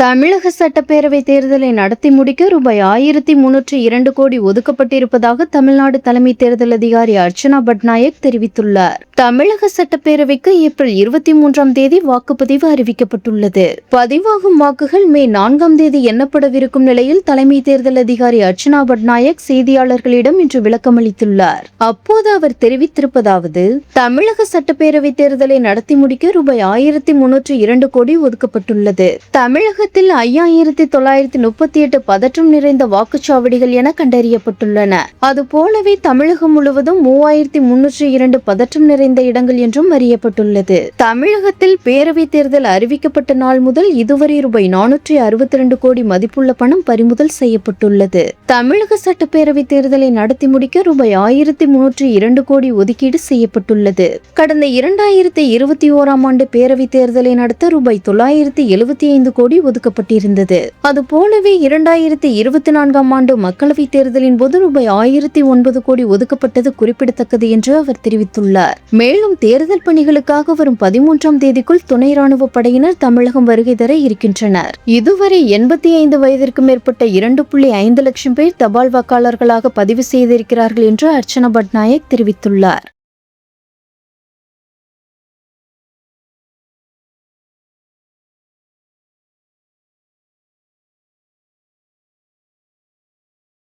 தமிழக சட்டப்பேரவை தேர்தலை நடத்தி முடிக்க ரூபாய் 1302 கோடி ஒதுக்கப்பட்டிருப்பதாக தமிழ்நாடு தலைமை தேர்தல் அதிகாரி அர்ச்சனா பட்நாயக் தெரிவித்துள்ளார். தமிழக சட்டப்பேரவைக்கு ஏப்ரல் 23ஆம் தேதி வாக்குப்பதிவு அறிவிக்கப்பட்டுள்ளது. பதிவாகும் வாக்குகள் மே 4ஆம் தேதி எண்ணப்படவிருக்கும் நிலையில் தலைமை தேர்தல் அதிகாரி அர்ச்சனா பட்நாயக் செய்தியாளர்களிடம் இன்று விளக்கமளித்துள்ளார். அப்போது அவர் தெரிவித்திருப்பதாவது: தமிழக சட்டப்பேரவை தேர்தலை நடத்தி முடிக்க ரூபாய் 1302 கோடி ஒதுக்கப்பட்டுள்ளது. தமிழக 5938 பதற்றம் நிறைந்த வாக்குச்சாவடிகள் என கண்டறியப்பட்டுள்ளன. அதுபோலவே தமிழகம் முழுவதும் 3302 பதற்றம் நிறைந்த இடங்கள் என்றும் அறியப்பட்டுள்ளது. தமிழகத்தில் பேரவை தேர்தல் அறிவிக்கப்பட்ட நாள் முதல் இதுவரை ரூபாய் 462 கோடி மதிப்புள்ள பணம் பறிமுதல் செய்யப்பட்டுள்ளது. தமிழக சட்டப்பேரவை தேர்தலை நடத்தி முடிக்க ரூபாய் 1302 கோடி ஒதுக்கீடு செய்யப்பட்டுள்ளது. கடந்த 2021ஆம் ஆண்டு பேரவை தேர்தலை நடத்த ரூபாய் 975 கோடி ஒதுக்கப்பட்டிருந்தது. அதுபோலவே 2024ஆம் ஆண்டு மக்களவைத் தேர்தலின் போது ரூபாய் 1009 கோடி ஒதுக்கப்பட்டது குறிப்பிடத்தக்கது என்று அவர் தெரிவித்துள்ளார். மேலும் தேர்தல் பணிகளுக்காக வரும் 13ஆம் தேதிக்குள் துணை ராணுவ படையினர் தமிழகம் வருகை தர இருக்கின்றனர். இதுவரை 85 வயதிற்கு மேற்பட்ட 2.5 லட்சம் பேர் தபால் வாக்காளர்களாக பதிவு செய்திருக்கிறார்கள் என்று அர்ச்சனா பட்நாயக் தெரிவித்துள்ளார்.